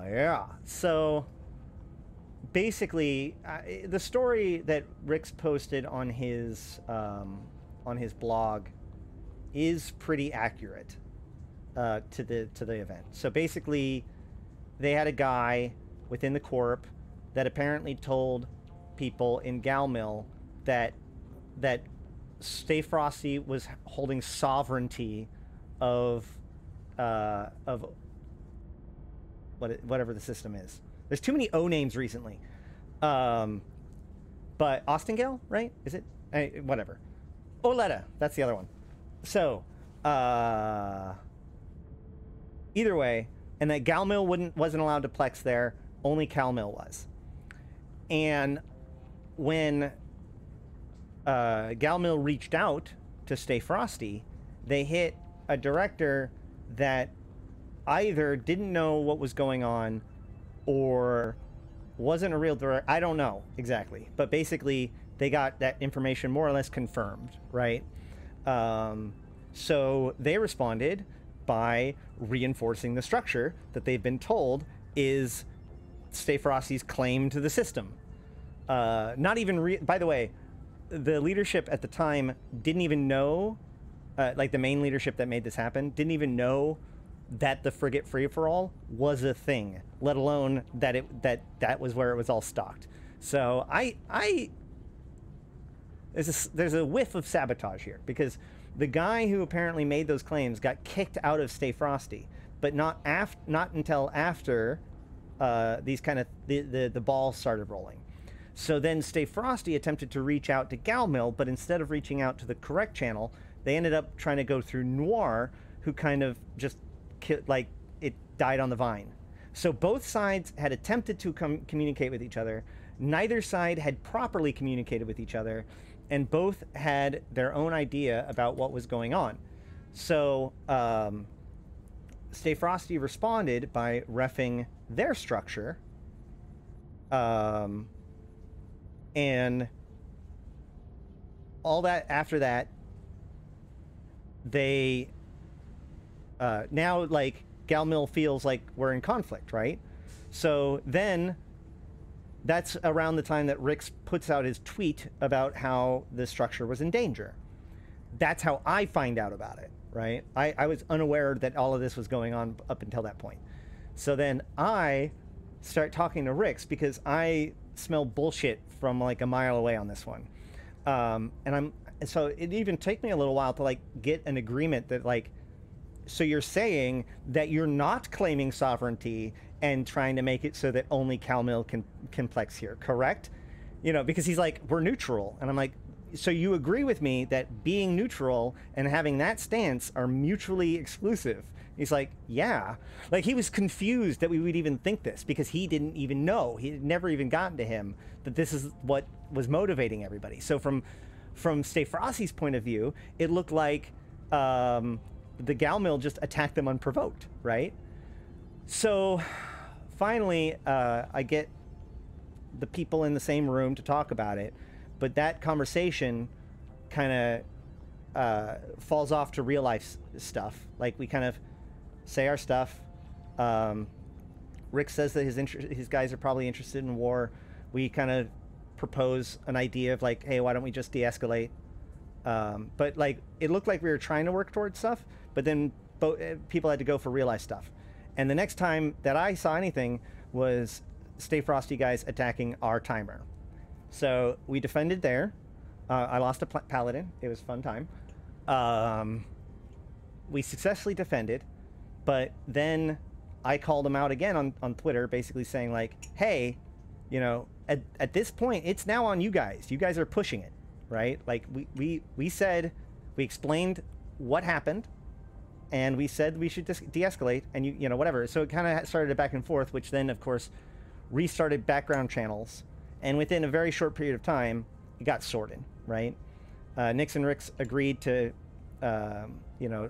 Yeah. So basically, the story that Rick's posted on his blog is pretty accurate to the event. So basically, they had a guy within the corp that apparently told people in Galmill that Stay Frosty was holding sovereignty of whatever the system is. There's too many O names recently. But Austingale, right? Is it? Whatever. Oleta, that's the other one. So, either way, and that Galmill wasn't allowed to plex there, only Calmill was. And when Galmill reached out to Stay Frosty, they hit a director that either didn't know what was going on or wasn't a real director. I don't know exactly, but basically they got that information more or less confirmed, right? So they responded by reinforcing the structure that they've been told is Stay Frosty's claim to the system. Not even by the way, the leadership at the time didn't even know, like the main leadership that made this happen, didn't even know that the frigate free-for-all was a thing, let alone that that was where it was all stocked. So there's a whiff of sabotage here, because the guy who apparently made those claims got kicked out of Stay Frosty, but not until after these kind of the ball started rolling. So then Stay Frosty attempted to reach out to Galmill, but instead of reaching out to the correct channel, they ended up trying to go through Noir, who kind of just like it died on the vine. So both sides had attempted to communicate with each other. Neither side had properly communicated with each other, and both had their own idea about what was going on. So Stay Frosty responded by reffing their structure, and all that after that, they now, like, Galmill feels like we're in conflict, right? So then that's around the time that Rix puts out his tweet about how the structure was in danger. That's how I find out about it, right? I was unaware that all of this was going on up until that point. So then I start talking to Rix because I smell bullshit from like a mile away on this one. So it even took me a little while to like get an agreement that, like, so you're saying that you're not claiming sovereignty and trying to make it so that only Calmill can plex here, correct? You know, because he's like, we're neutral. And I'm like, so you agree with me that being neutral and having that stance are mutually exclusive? He's like, yeah. Like, he was confused that we would even think this, because he didn't even know. He had never even gotten to him that this is what was motivating everybody. So from Stay Frosty's point of view, it looked like the Galmill just attacked them unprovoked, right? So finally, I get the people in the same room to talk about it, but that conversation kind of falls off to real life stuff. Like, we kind of say our stuff. Rick says that his guys are probably interested in war. We kind of propose an idea of like, hey, why don't we just de-escalate? But like, it looked like we were trying to work towards stuff, but then people had to go for real life stuff. And the next time that I saw anything was Stay Frosty guys attacking our timer. So we defended there. I lost a paladin. It was a fun time. We successfully defended, but then I called them out again on Twitter, basically saying like, hey, you know, at this point, it's now on you guys. You guys are pushing it, right? Like, we said, we explained what happened, and we said we should de-escalate, and you know, whatever. So it kind of started a back and forth, which then, of course, restarted background channels, and within a very short period of time, it got sorted, right? Nix and Rix agreed to, you know,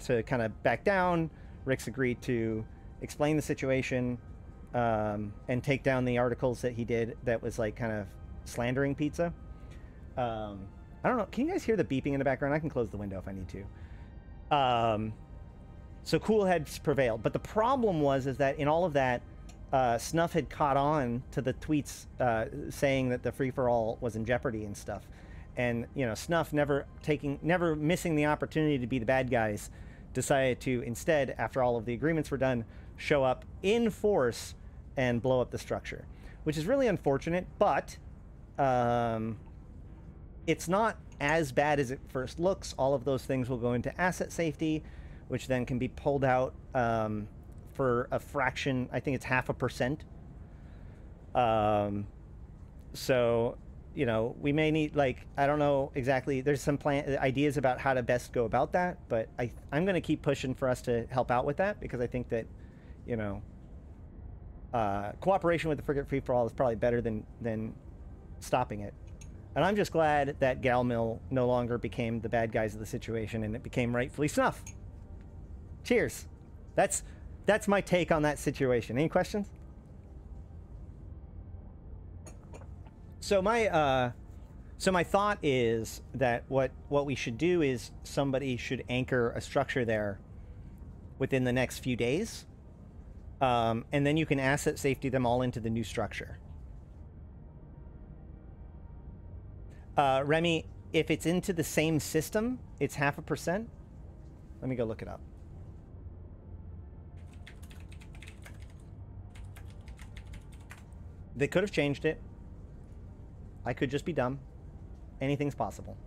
to kind of back down. Rix agreed to explain the situation, and take down the articles that he did that was like kind of slandering pizza. I don't know. Can you guys hear the beeping in the background? I can close the window if I need to. So cool heads prevailed. But the problem was is that in all of that, Snuff had caught on to the tweets saying that the free-for-all was in jeopardy and stuff. And, you know, Snuff, never missing the opportunity to be the bad guys, decided to instead, after all of the agreements were done, show up in force and blow up the structure, which is really unfortunate, but it's not as bad as it first looks. All of those things will go into asset safety, which then can be pulled out for a fraction. I think it's 0.5%. So, you know, we may need, like, I don't know exactly. There's some ideas about how to best go about that, but I'm going to keep pushing for us to help out with that, because I think that, you know, cooperation with the Frigate Free-for-All is probably better than stopping it. And I'm just glad that Galmill no longer became the bad guys of the situation, and it became rightfully Snuff. Cheers. That's my take on that situation. Any questions? So my thought is that what we should do is somebody should anchor a structure there within the next few days, and then you can asset safety them all into the new structure. Remy, if it's into the same system, it's 0.5%. Let me go look it up. They could have changed it. I could just be dumb. Anything's possible.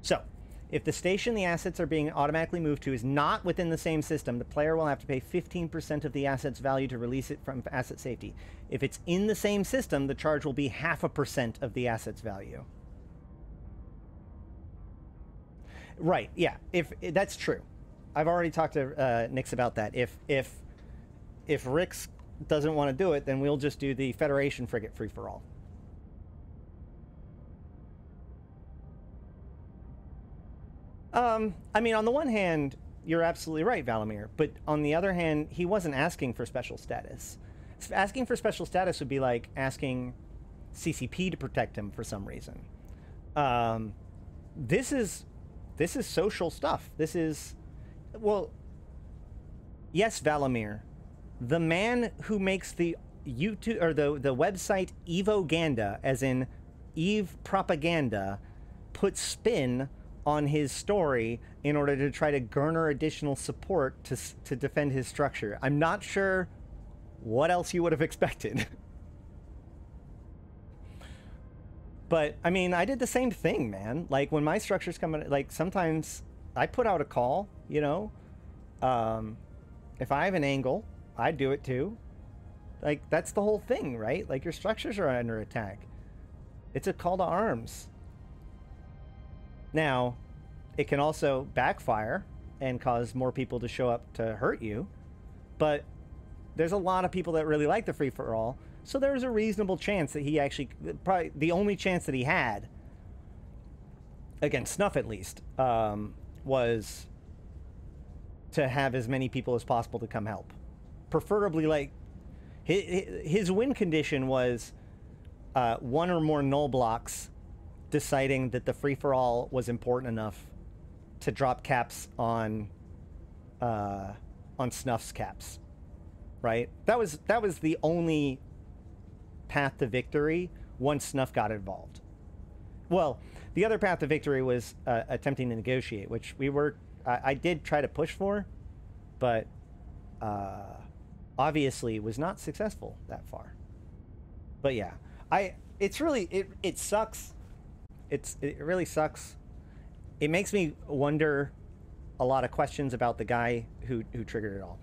So, if the station the assets are being automatically moved to is not within the same system, the player will have to pay 15% of the asset's value to release it from asset safety. If it's in the same system, the charge will be 0.5% of the asset's value. Right, yeah, if that's true. I've already talked to Nix about that. If Rix doesn't want to do it, then we'll just do the Federation frigate free-for-all. I mean, on the one hand, you're absolutely right, Valamir, but on the other hand, he wasn't asking for special status. Asking for special status would be like asking CCP to protect him for some reason. This is social stuff. This is, well, yes, Valamir, the man who makes the YouTube or the website Evoganda, as in Eve propaganda, puts spin on his story in order to try to garner additional support to defend his structure. I'm not sure what else you would have expected. But, I mean, I did the same thing, man. Like, when my structures come in, like, sometimes I put out a call, you know? If I have an angle, I do it too. Like, that's the whole thing, right? Like, your structures are under attack. It's a call to arms. Now, it can also backfire and cause more people to show up to hurt you, but there's a lot of people that really like the free-for-all, so there's a reasonable chance that he actually, probably the only chance that he had, against Snuff at least, was to have as many people as possible to come help. Preferably, like, his win condition was one or more null blocks deciding that the free-for-all was important enough to drop caps on Snuff's caps, right? That was the only path to victory once Snuff got involved. Well, the other path to victory was attempting to negotiate, which I did try to push for, but obviously was not successful that far. But yeah, it's really, it sucks. It really sucks. It makes me wonder a lot of questions about the guy who triggered it all.